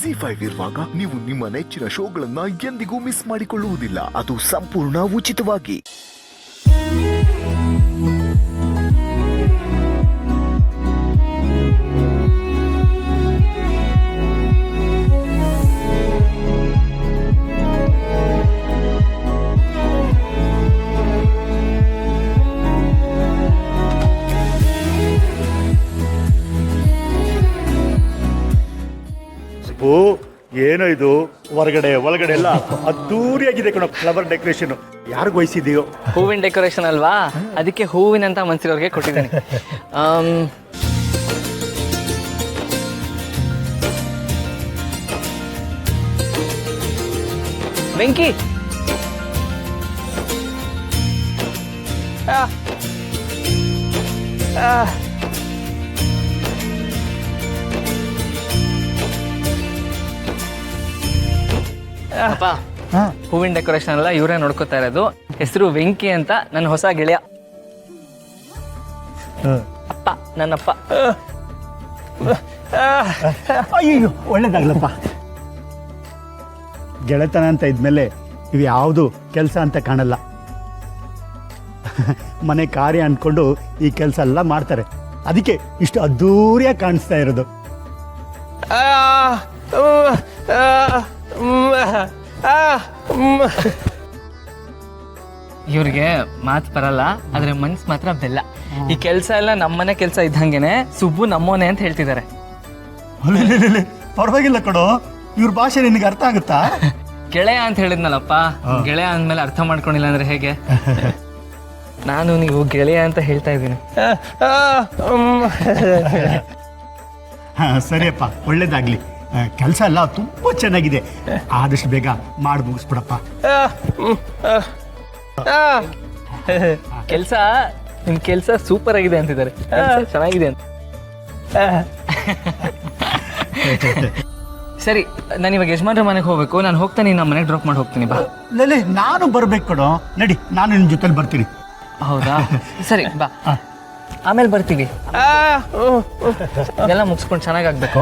ZEE5 ಇರುವಾಗ ನೀವು ನಿಮ್ಮ ನೆಚ್ಚಿನ ಶೋಗಳನ್ನ ಎಂದಿಗೂ ಮಿಸ್ ಮಾಡಿಕೊಳ್ಳುವುದಿಲ್ಲ. ಅದು ಸಂಪೂರ್ಣ ಉಚಿತವಾಗಿ. ಏನೋ ಇದು ಹೊರಗಡೆ ಒಳಗಡೆ ಎಲ್ಲ ಅದ್ದೂರಿಯಾಗಿದೆ ಕಣೋ. ಫ್ಲವರ್ ಡೆಕೋರೇಷನ್ ಯಾರಿಗೂ ವಹಿಸಿದೆಯೋ? ಹೂವಿನ ಡೆಕೋರೇಷನ್ ಅಲ್ವಾ, ಅದಕ್ಕೆ ಹೂವಿನ ಅಂತ ಮನ್ಸಿರೋರಿಗೆ ಕೊಟ್ಟಿದ್ದೀನಿ. ವೆಂಕಿ, ಅಪ್ಪ, ಹೂವಿನ ಡೆಕೋರೇಷನ್ ಎಲ್ಲ ಇವರೇ ನೋಡ್ಕೋತಾ ಇರೋದು. ಹೆಸರು ವೆಂಕಿ ಅಂತ, ನನ್ನ ಹೊಸ ಗೆಳೆಯ. ಅಪ್ಪ, ನನ್ನಪ್ಪ. ಅಯ್ಯೋ, ಒಳ್ಳೇದಾಗ್ಲಪ್ಪ. ಗೆಳೆತನ ಅಂತ ಇದ್ಮೇಲೆ ಇವು ಯಾವುದು ಕೆಲಸ ಅಂತ ಕಾಣಲ್ಲ. ಮನೆ ಕಾರ್ಯ ಅಂದ್ಕೊಂಡು ಈ ಕೆಲಸ ಎಲ್ಲ ಮಾಡ್ತಾರೆ. ಅದಕ್ಕೆ ಇಷ್ಟು ಅದ್ದೂರಿಯಾಗಿ ಕಾಣಿಸ್ತಾ ಇರೋದು. ಇವ್ರಿಗೆ ಮಾತು ಬರಲ್ಲ, ಆದ್ರೆ ಮನ್ಸು ಮಾತ್ರ ಬೆಲ್ಲ. ಈ ಕೆಲಸ ಎಲ್ಲ ನಮ್ಮನೆ ಕೆಲಸ ಇದ್ದಂಗೆನೆ, ಸುಬ್ಬು ನಮ್ಮನೆ ಅಂತ ಹೇಳ್ತಿದ್ದಾರೆ. ಪರವಾಗಿಲ್ಲ ಕಣೋ, ಇವ್ರ ಭಾಷೆ ನಿನಗೆ ಅರ್ಥ ಆಗುತ್ತಾ? ಗೆಳೆಯ ಅಂತ ಹೇಳಿದ್ನಲ್ಲಪ್ಪ, ಗೆಳೆಯ ಅಂದ್ಮೇಲೆ ಅರ್ಥ ಮಾಡ್ಕೊಂಡಿಲ್ಲ ಅಂದ್ರೆ ಹೇಗೆ? ನಾನು ನೀವು ಗೆಳೆಯ ಅಂತ ಹೇಳ್ತಾ ಇದ್ದೀನಿ. ಸರಿಯಪ್ಪ, ಒಳ್ಳೇದಾಗ್ಲಿ. ಕೆಲಸ ಎಲ್ಲ ತುಂಬ ಚೆನ್ನಾಗಿದೆ. ಆದಷ್ಟು ಬೇಗ ಮಾಡಿ ಮುಗಿಸ್ಬಿಡಪ್ಪ. ಕೆಲಸ, ನಿಮ್ ಕೆಲಸ ಸೂಪರ್ ಆಗಿದೆ ಅಂತಿದ್ದಾರೆ. ಚೆನ್ನಾಗಿದೆ ಅಂತ. ಸರಿ, ನಾನು ಇವಾಗ ಯಜಮಾನ್ರ ಮನೆಗೆ ಹೋಗ್ಬೇಕು. ನಾನು ಹೋಗ್ತಾನೆ, ನಮ್ಮ ಮನೆಗೆ ಡ್ರಾಪ್ ಮಾಡಿ ಹೋಗ್ತೀನಿ. ಬಾ. ನಾನು ಬರ್ಬೇಕು ಕಣೋ. ನಡಿ, ನಾನು ನಿನ್ನ ಜೊತೆಲಿ ಬರ್ತೀನಿ. ಹೌದಾ? ಸರಿ, ಬಾ. ಆಮೇಲೆ ಬರ್ತೀವಿ. ಇದೆಲ್ಲ ಮುಗಿಸ್ಕೊಂಡು ಚೆನ್ನಾಗಾಗ್ಬೇಕು.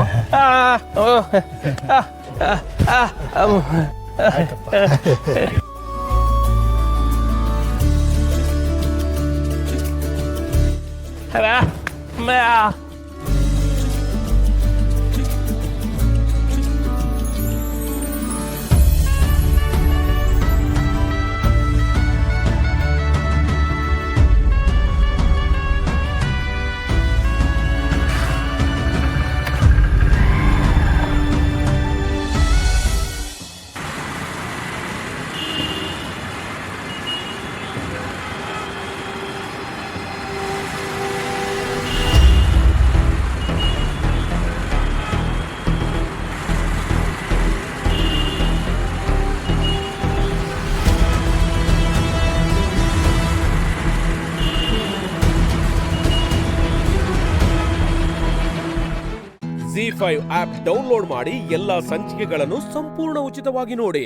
ZEE5 ಆಪ್ ಡೌನ್ಲೋಡ್ ಮಾಡಿ ಎಲ್ಲಾ ಸಂಚಿಕೆಗಳನ್ನು ಸಂಪೂರ್ಣ ಉಚಿತವಾಗಿ ನೋಡಿ.